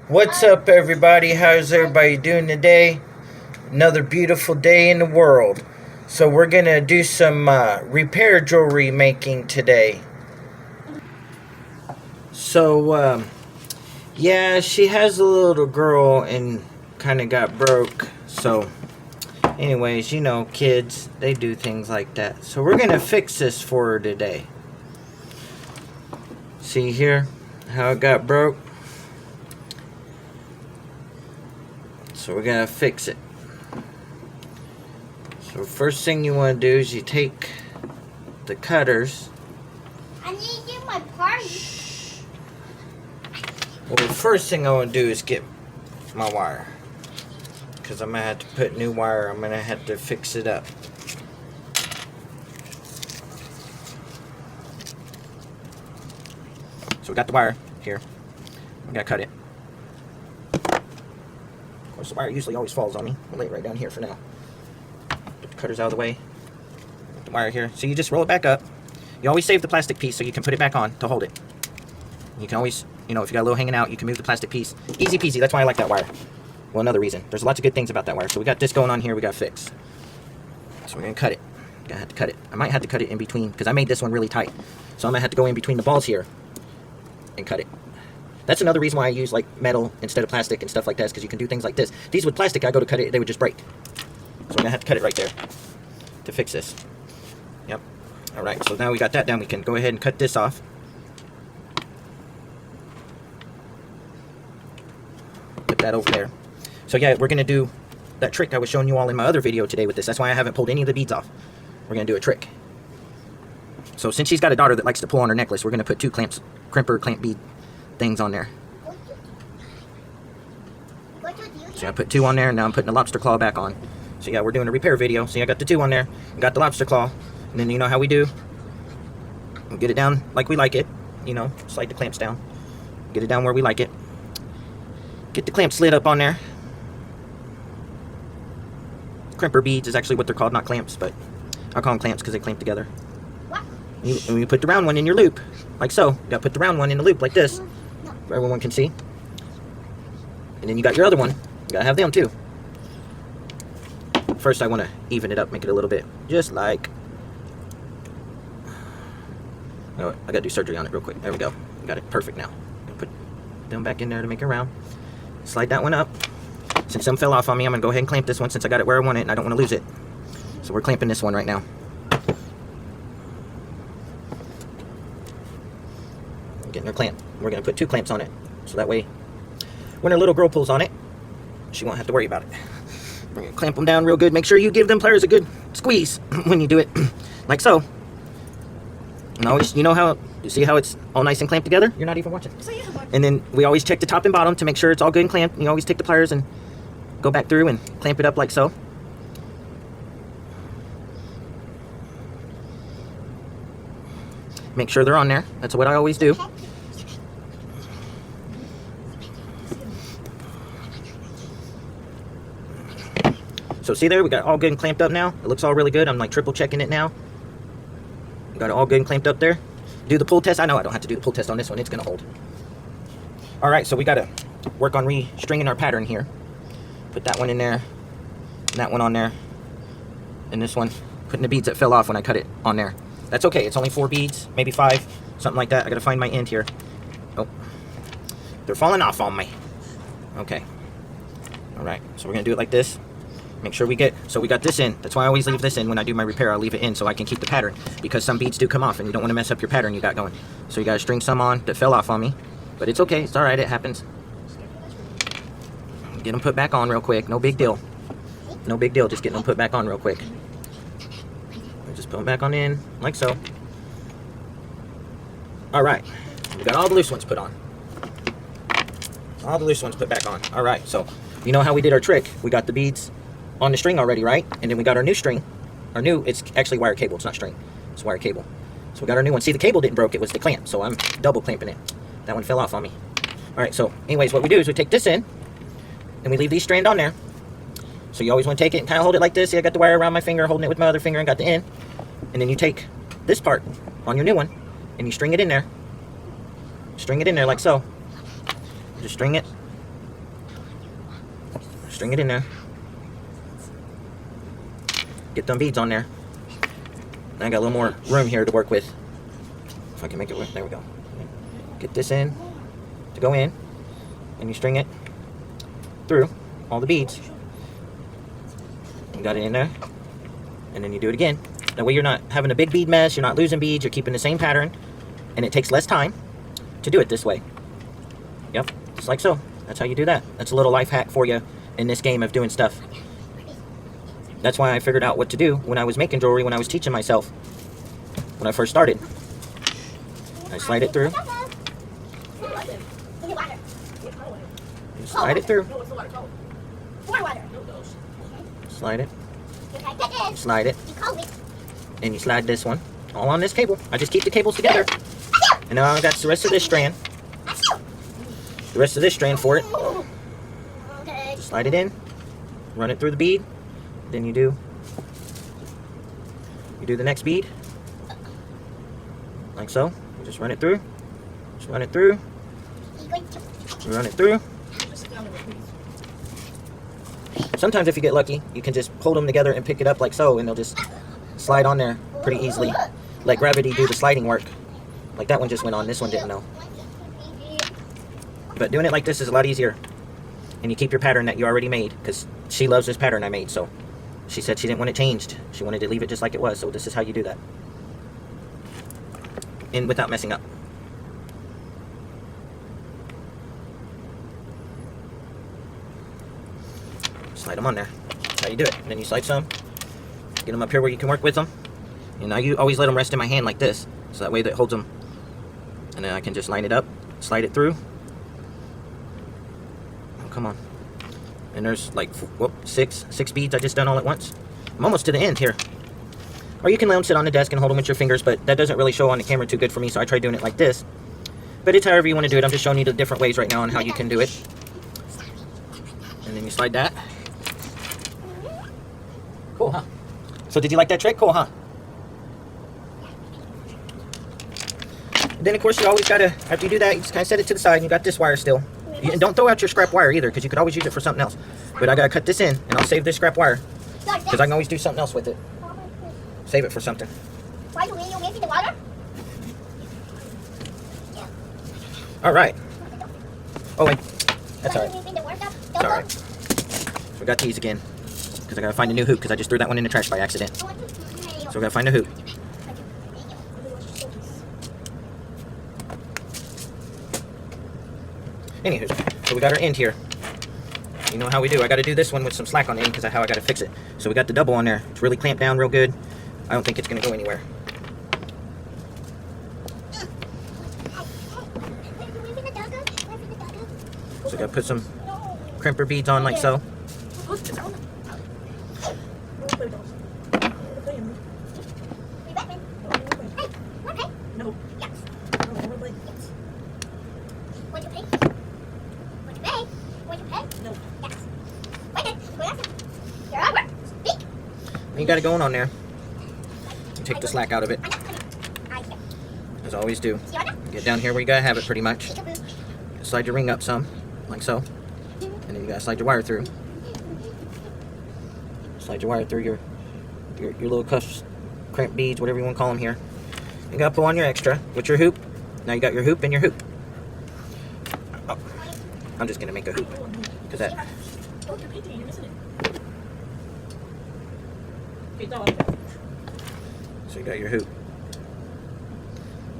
What's up, everybody? How's everybody doing today? Another beautiful day in the world. So, we're gonna do some repair jewelry making today. So, yeah, she has a little girl and kind of got broke. So, anyways, you know, kids, they do things like that. So, we're gonna fix this for her today. See here how it got broke? So, we're gonna fix it. So first thing you want to do is you take the cutters. I need to do my party. Well, the first thing I want to do is get my wire. Because I'm going to have to put new wire. I'm going to have to fix it up. So we got the wire here. We got to cut it. Of course, the wire usually always falls on me. I'll lay it right down here for now. Put the cutters out of the way. Put the wire here. So you just roll it back up. You always save the plastic piece so you can put it back on to hold it. You can always, you know, if you got a little hanging out, you can move the plastic piece. Easy peasy. That's why I like that wire. Well, another reason. There's lots of good things about that wire. So we got this going on here we got to fix. So we're going to cut it. Gonna have to cut it. I might have to cut it in between because I made this one really tight. So I'm going to have to go in between the balls here and cut it. That's another reason why I use like metal instead of plastic and stuff like that, because you can do things like this. These with plastic, I go to cut it, they would just break. So I'm going to have to cut it right there to fix this. Yep. Alright, so now we got that down, we can go ahead and cut this off. Put that over there. So yeah, we're going to do that trick I was showing you all in my other video today with this. That's why I haven't pulled any of the beads off. We're going to do a trick. So since she's got a daughter that likes to pull on her necklace, we're going to put two crimper clamp bead things on there. So I put two on there, and now I'm putting the lobster claw back on. So yeah, we're doing a repair video. See, I got the two on there, got the lobster claw, and then you know how we do? We'll get it down like we like it. You know, slide the clamps down. Get it down where we like it. Get the clamp slid up on there. Crimper beads is actually what they're called, not clamps, but I call them clamps because they clamp together. And you put the round one in your loop, like so. You gotta put the round one in the loop like this, where everyone can see. And then you got your other one. You gotta have them too. First, I want to even it up, make it a little bit, just like. Oh, I gotta do surgery on it real quick. There we go. Got it perfect now. Put them back in there to make it round. Slide that one up. Since some fell off on me, I'm gonna go ahead and clamp this one since I got it where I want it and I don't want to lose it. So we're clamping this one right now. Getting her clamp. We're going to put two clamps on it. So that way, when her little girl pulls on it, she won't have to worry about it. We're going to clamp them down real good. Make sure you give them pliers a good squeeze when you do it. Like so. And always, you know how, you see how it's all nice and clamped together? You're not even watching. And then we always check the top and bottom to make sure it's all good and clamped. You always take the pliers and go back through and clamp it up like so. Make sure they're on there. That's what I always do. So see there, we got it all good and clamped up now. It looks all really good. I'm like triple checking it now. Got it all good and clamped up there. Do the pull test. I know I don't have to do the pull test on this one. It's going to hold. All right, so we got to work on re-stringing our pattern here. Put that one in there, and that one on there, and this one, putting the beads that fell off when I cut it on there. That's okay. It's only 4 beads, maybe 5, something like that. I got to find my end here. Oh, they're falling off on me. Okay. All right, so we're going to do it like this. Make sure we get, so we got this in. That's why I always leave this in when I do my repair. I'll leave it in so I can keep the pattern, because some beads do come off and you don't want to mess up your pattern you got going. So you got to string some on that fell off on me, but it's okay. It's all right. It happens. Get them put back on real quick. No big deal. No big deal. Just getting them put back on real quick. Just put them back on in like so. All right. We got all the loose ones put on. All the loose ones put back on. All right. So you know how we did our trick. We got the beads on the string already, right? And then we got our new string. Our new, it's actually wire cable. It's not string. It's wire cable. So we got our new one. See, the cable didn't broke. It was the clamp. So I'm double clamping it. That one fell off on me. All right. So anyways, what we do is we take this in and we leave these strand on there. So you always want to take it and kind of hold it like this. See, I got the wire around my finger, holding it with my other finger and got the end. And then you take this part on your new one and you string it in there. String it in there like so. Just string it String it in there. Get them beads on there. I got a little more room here to work with. If I can make it work. There we go. Get this in to go in, and you string it through all the beads. You got it in there, and then you do it again. That way you're not having a big bead mess, you're not losing beads, you're keeping the same pattern, and it takes less time to do it this way. Yep, just like so. That's how you do that. That's a little life hack for you in this game of doing stuff. That's why I figured out what to do when I was making jewelry, when I was teaching myself, when I first started. I slide it through. You slide it through. Slide it. You slide it. And you slide this one. All on this cable. I just keep the cables together. And now I got the rest of this strand. The rest of this strand for it. Slide it in. Run it through the bead. Then you do the next bead. Like so. You just run it through. Just run it through. Run it through. Sometimes if you get lucky, you can just hold them together and pick it up like so, and they'll just slide on there pretty easily. Let gravity do the sliding work. Like that one just went on, this one didn't know. But doing it like this is a lot easier. And you keep your pattern that you already made, because she loves this pattern I made, so she said she didn't want it changed. She wanted to leave it just like it was, so this is how you do that. And without messing up. Slide them on there. That's how you do it. And then you slide some. Get them up here where you can work with them. And now you always let them rest in my hand like this. So that way that holds them. And then I can just line it up. Slide it through. Oh, come on. And there's like, whoop, six beads I just done all at once. I'm almost to the end here. Or you can let them sit on the desk and hold them with your fingers, but that doesn't really show on the camera too good for me, so I try doing it like this. But it's however you want to do it. I'm just showing you the different ways right now on how you can do it. And then you slide that. Cool, huh? So did you like that trick? Cool, huh? And then, of course, you always got to, after you do that, you just kind of set it to the side, and you got this wire still. And don't throw out your scrap wire either, because you could always use it for something else. But I got to cut this in, and I'll save this scrap wire, because I can always do something else with it. Save it for something. Why do you need the water? All right. Oh, wait. That's all right. It's It's all right. So we got these again, because I got to find a new hoop, because I just threw that one in the trash by accident. So we got to find a hoop. Anywho, so we got our end here. You know how we do. I got to do this one with some slack on the end, because that's how I got to fix it. So we got the double on there. It's really clamped down real good. I don't think it's going to go anywhere. So I got to put some crimper beads on like so. You got it going on there. You take the slack out of it, as I always do. Get down here where you gotta have it pretty much. Slide your ring up some, like so. And then you gotta slide your wire through. Slide your wire through your little cuffs, cramp beads, whatever you want to call them here. You gotta pull on your extra with your hoop. Now you got your hoop and your hoop. Oh, I'm just gonna make a hoop, because that. So you got your hoop.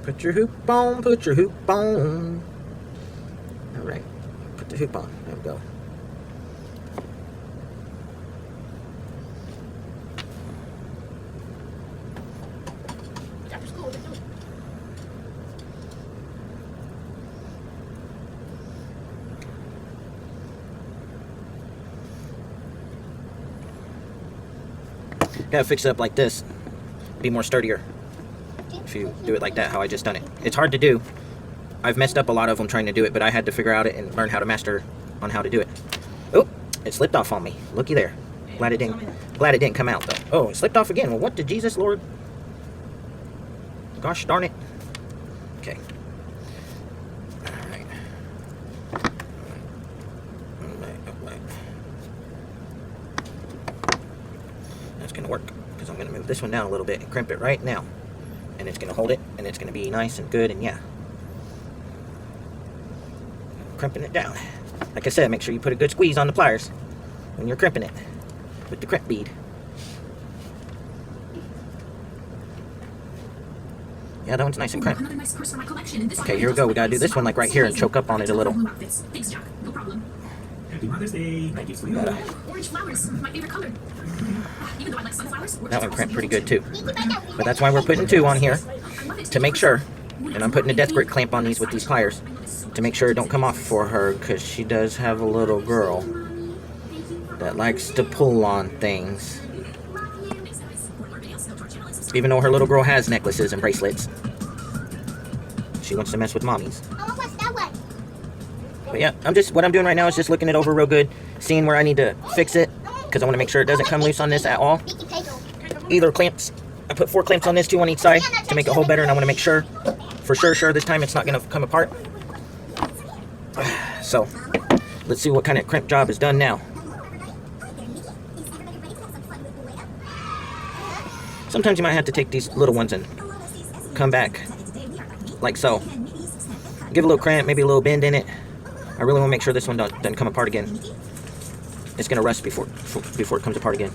Put your hoop on, put your hoop on. Alright, put the hoop on. There we go. Gotta fix it up like this. Be more sturdier if you do it like that, how I just done it. It's hard to do. I've messed up a lot of them trying to do it, but I had to figure out it and learn how to master on how to do it. Oh, it slipped off on me. Looky there. Glad it didn't come out though. Oh, it slipped off again. Well, what did Jesus Lord? Gosh darn it. Okay. Alright. going to move this one down a little bit and crimp it right now. And it's going to hold it, and it's going to be nice and good, and yeah. Crimping it down. Like I said, make sure you put a good squeeze on the pliers when you're crimping it with the crimp bead. Yeah, that one's nice and crimped. Okay, here we go. We gotta do this one like right here and choke up on it a little. Thanks, Jack. No problem. Happy Mother's Day. Thank you, sweetheart. Orange flowers, my favorite color. Even though I like sunflowers. That one crimped pretty good too. But that's why we're putting 2 on here to make sure. And I'm putting a death grip clamp on these with these pliers to make sure it don't come off for her, because she does have a little girl that likes to pull on things. Even though her little girl has necklaces and bracelets, she wants to mess with mommies. Oh, what's that one? But yeah, what I'm doing right now is just looking it over real good, seeing where I need to fix it, because I want to make sure it doesn't come loose on this at all. Either clamps. I put 4 clamps on this, 2 on each side to make it hold better, and I want to make sure, for sure this time it's not going to come apart. So, let's see what kind of crimp job is done now. Sometimes you might have to take these little ones and come back like so. Give a little cramp, maybe a little bend in it. I really want to make sure this one doesn't come apart again. It's going to rust before it comes apart again.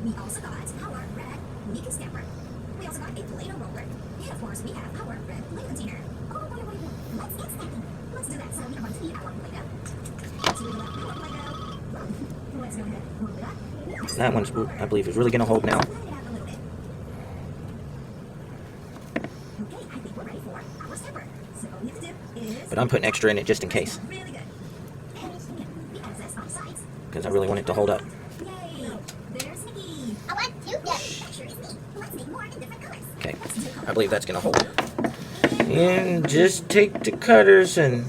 We also got our red Mickey stamper. We also got a Play-Doh roller. And of course, we have our red Play container. Oh, boy. Let's get stacking. Let's do that. So we are going to need our Play-Doh. So we will have our Play-Doh. Let's go ahead and roll it up. That one's, I believe, is really going to hold now. Okay, I think we're ready for our stamper. So all we have to do is... But I'm putting extra in it just in case, Really good. And the excess on sides. because I really want it to hold up. Yay! There's Mickey. I want to get. Picture is me. Let's make more in different colors. Okay, I believe that's going to hold. And just take the cutters and...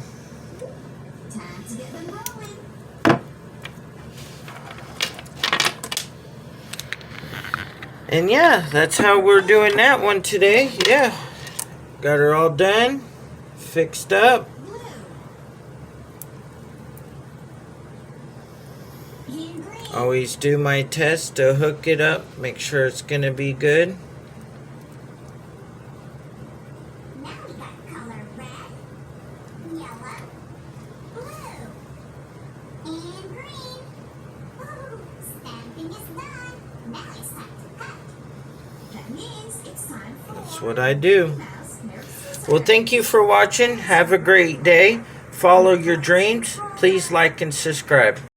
Time to get them rolling. And yeah, that's how we're doing that one today. Yeah, got her all done, fixed up. In green. Always do my test to hook it up, make sure it's gonna be good. Now we got color red, yellow, blue, and green. Ooh, stamping is done. Now it's time to cut. That means it's time for That's what I do. mouse. Well, thank you for watching. Have a great day. Follow your dreams. Please like and subscribe.